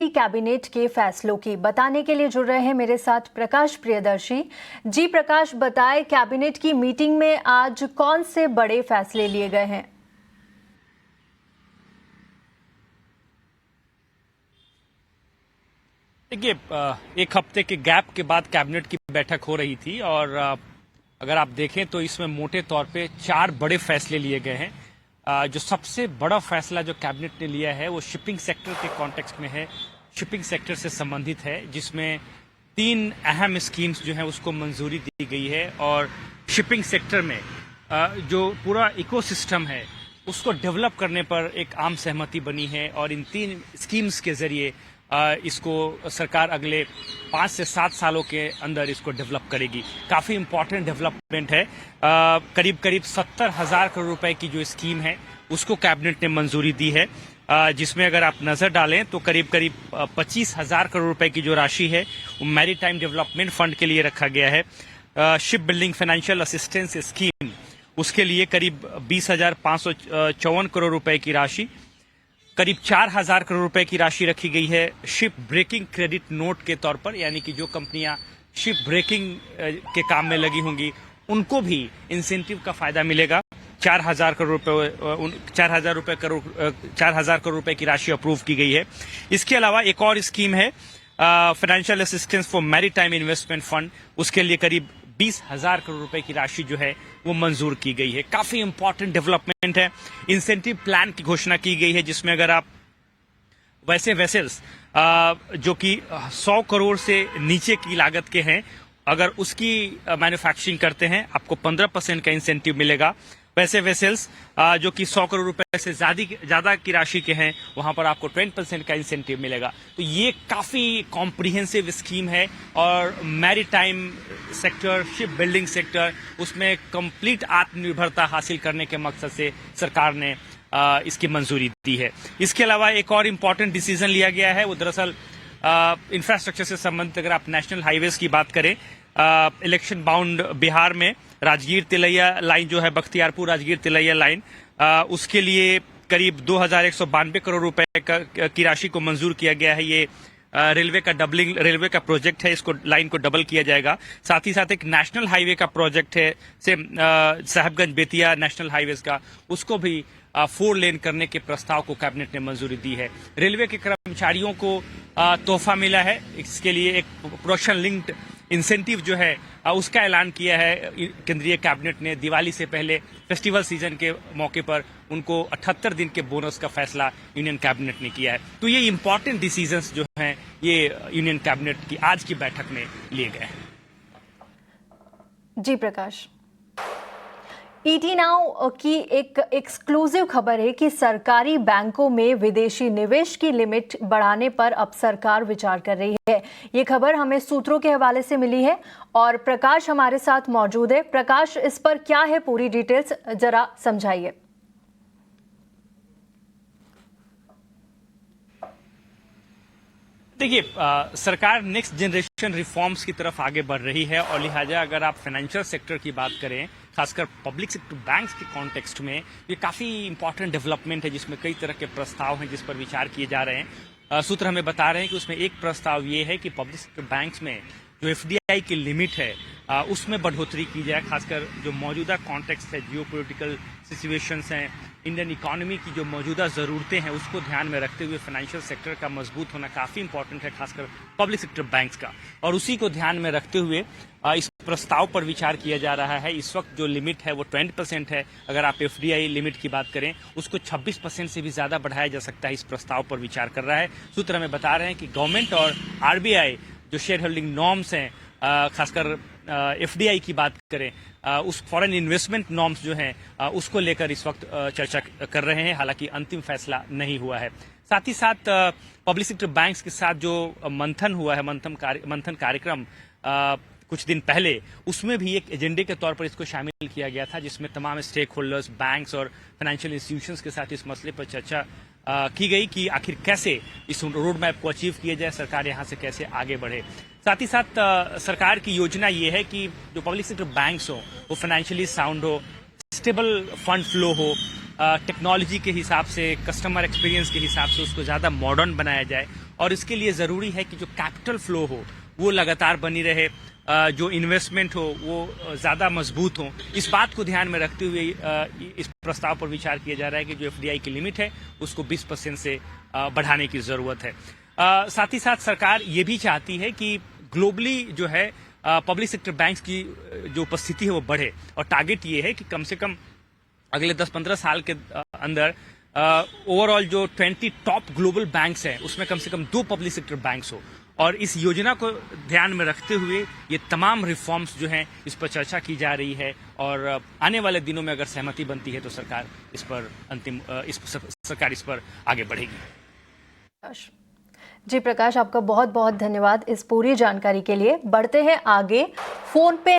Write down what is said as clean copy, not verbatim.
Cabinet के फैसलों की बताने के लिए जुड़ रहे हैं मेरे साथ प्रकाश प्रियदर्शी जी। प्रकाश, बताएं कैबिनेट की मीटिंग में आज कौन से बड़े फैसले लिए गए हैं? देखिए, एक हफ्ते के गैप के बाद कैबिनेट की बैठक हो रही थी और अगर आप देखें तो इसमें मोटे तौर पे 4 बड़े फैसले लिए गए हैं। जो सबसे बड़ा फैसला जो कैबिनेट ने लिया है वो शिपिंग सेक्टर के कॉन्टेक्स्ट में है, शिपिंग सेक्टर से संबंधित है, जिसमें 3 अहम स्कीम्स जो हैं उसको मंजूरी दी गई है और शिपिंग सेक्टर में जो पूरा इकोसिस्टम है उसको डेवलप करने पर एक आम सहमति बनी है और इन 3 स्कीम्स के जरिए इसको सरकार अगले 5 से 7 सालों के अंदर इसको डेवलप करेगी। काफ़ी इम्पोर्टेंट डेवलपमेंट है। करीब करीब 70,000 करोड़ रुपए की जो स्कीम है उसको कैबिनेट ने मंजूरी दी है, जिसमें अगर आप नज़र डालें तो करीब करीब 25,000 करोड़ रुपए की जो राशि है वो मैरीटाइम डेवलपमेंट फंड के लिए रखा गया है। Ship building financial assistance scheme, उसके लिए करीब 20,554 करोड़ रुपए की राशि, करीब 4,000 करोड़ रुपए की राशि रखी गई है शिप ब्रेकिंग क्रेडिट नोट के तौर पर, यानी कि जो कंपनियां शिप ब्रेकिंग के काम में लगी होंगी उनको भी इंसेंटिव का फायदा मिलेगा। 4,000 करोड़ रुपए की राशि अप्रूव की गई है। इसके अलावा एक और स्कीम है financial assistance for maritime investment fund, उसके लिए करीब 20,000 करोड़ रुपए की राशि जो है वो मंजूर की गई है। काफी इंपॉर्टेंट डेवलपमेंट है। इंसेंटिव प्लान की घोषणा की गई है जिसमें अगर आप वैसे वेसल्स जो कि 100 करोड़ से नीचे की लागत के हैं, अगर उसकी मैन्युफैक्चरिंग करते हैं आपको 15% का इंसेंटिव मिलेगा। वैसे वेसल्स जो कि 100 करोड़ रुपए से ज्यादा की राशि के हैं वहां पर आपको 20% का इंसेंटिव मिलेगा। तो ये काफी कॉम्प्रिहेंसिव स्कीम है और maritime sector, ship building sector, उसमें कंप्लीट आत्मनिर्भरता हासिल करने के मकसद से सरकार ने इसकी मंजूरी दी है। इसके अलावा एक और इम्पॉर्टेंट डिसीजन लिया गया है, वो दरअसल इंफ्रास्ट्रक्चर से संबंधित। अगर आप नेशनल हाईवेज की बात करें, इलेक्शन बाउंड बिहार में राजगीर तिलैया लाइन जो है, बख्तियारपुर राजगीर तिलैया लाइन, उसके लिए करीब 2,192 करोड़ रुपए की राशि को मंजूर किया गया है। ये रेलवे का प्रोजेक्ट है, इसको लाइन को डबल किया जाएगा। साथ ही साथ एक नेशनल हाईवे का प्रोजेक्ट है से साहिबगंज बेतिया नेशनल हाईवेज का, उसको भी 4 लेन करने के प्रस्ताव को कैबिनेट ने मंजूरी दी है। रेलवे के कर्मचारियों को तोहफा मिला है, इसके लिए एक प्रोडक्शन लिंक्ड इंसेंटिव जो है उसका ऐलान किया है केंद्रीय कैबिनेट ने। दिवाली से पहले फेस्टिवल सीजन के मौके पर उनको 78 दिन के बोनस का फैसला यूनियन कैबिनेट ने किया है। तो ये इंपॉर्टेंट डिसीजंस जो हैं ये यूनियन कैबिनेट की आज की बैठक में लिए गए हैं। जी प्रकाश, ईटी नाउ की एक एक्सक्लूसिव खबर है कि सरकारी बैंकों में विदेशी निवेश की लिमिट बढ़ाने पर अब सरकार विचार कर रही है। ये खबर हमें सूत्रों के हवाले से मिली है और प्रकाश हमारे साथ मौजूद है। प्रकाश, इस पर क्या है पूरी डिटेल्स, जरा समझाइए। देखिए, सरकार नेक्स्ट जनरेशन रिफॉर्म्स की तरफ आगे बढ़ रही है और लिहाजा अगर आप फाइनेंशियल सेक्टर की बात करें, खासकर पब्लिक सेक्टर बैंक्स के कॉन्टेक्स्ट में, ये काफ़ी इंपॉर्टेंट डेवलपमेंट है जिसमें कई तरह के प्रस्ताव हैं जिस पर विचार किए जा रहे हैं। सूत्र हमें बता रहे हैं कि उसमें एक प्रस्ताव ये है कि पब्लिक सेक्टर बैंक्स में जो एफडीआई की लिमिट है उसमें बढ़ोतरी की जाए। खासकर जो मौजूदा कॉन्टेक्स्ट है, जियोपॉलिटिकल सिचुएशंस हैं, इंडियन इकोनॉमी की जो मौजूदा ज़रूरतें हैं उसको ध्यान में रखते हुए फाइनेंशियल सेक्टर का मजबूत होना काफ़ी इंपॉर्टेंट है, खासकर पब्लिक सेक्टर बैंक्स का, और उसी को ध्यान में रखते हुए इस प्रस्ताव पर विचार किया जा रहा है। इस वक्त जो लिमिट है वो 20% है। अगर आप एफडीआई लिमिट की बात करें उसको 26% से भी ज़्यादा बढ़ाया जा सकता है। इस प्रस्ताव पर विचार कर रहा है। सूत्र हमें बता रहे हैं कि गवर्नमेंट और आरबीआई जो शेयर होल्डिंग नॉर्म्स हैं, खासकर एफडीआई की बात करें, उस फॉरेन इन्वेस्टमेंट नॉर्म्स जो हैं उसको लेकर इस वक्त चर्चा कर रहे हैं। हालांकि अंतिम फैसला नहीं हुआ है। साथ ही साथ पब्लिक सेक्टर बैंक्स के साथ जो मंथन हुआ है, मंथन कार्यक्रम कुछ दिन पहले, उसमें भी एक एजेंडे के तौर पर इसको शामिल किया गया था, जिसमें तमाम स्टेक होल्डर्स, बैंक्स और फाइनेंशियल इंस्टीट्यूशंस के साथ इस मसले पर चर्चा की गई कि आखिर कैसे इस रोड मैप को अचीव किया जाए, सरकार यहाँ से कैसे आगे बढ़े। साथ ही साथ सरकार की योजना ये है कि जो पब्लिक सेक्टर बैंक्स हो वो फाइनेंशियली साउंड हो, स्टेबल फंड फ्लो हो, टेक्नोलॉजी के हिसाब से, कस्टमर एक्सपीरियंस के हिसाब से उसको ज़्यादा मॉडर्न बनाया जाए। और इसके लिए ज़रूरी है कि जो कैपिटल फ्लो हो वो लगातार बनी रहे, जो इन्वेस्टमेंट हो वो ज़्यादा मजबूत हो। इस बात को ध्यान में रखते हुए इस प्रस्ताव पर विचार किया जा रहा है कि जो एफडीआई की लिमिट है उसको 20% से बढ़ाने की ज़रूरत है। साथ ही साथ सरकार ये भी चाहती है कि ग्लोबली जो है पब्लिक सेक्टर बैंक्स की जो उपस्थिति है वो बढ़े, और टारगेट ये है कि कम से कम अगले 10-15 साल के अंदर ओवरऑल जो 20 टॉप ग्लोबल बैंक्स हैं उसमें कम से कम 2 पब्लिक सेक्टर बैंक्स हो। और इस योजना को ध्यान में रखते हुए ये तमाम रिफॉर्म्स जो हैं इस पर चर्चा की जा रही है, और आने वाले दिनों में अगर सहमति बनती है तो सरकार इस पर आगे बढ़ेगी। जी प्रकाश, आपका बहुत बहुत धन्यवाद इस पूरी जानकारी के लिए। बढ़ते हैं आगे। फोन पे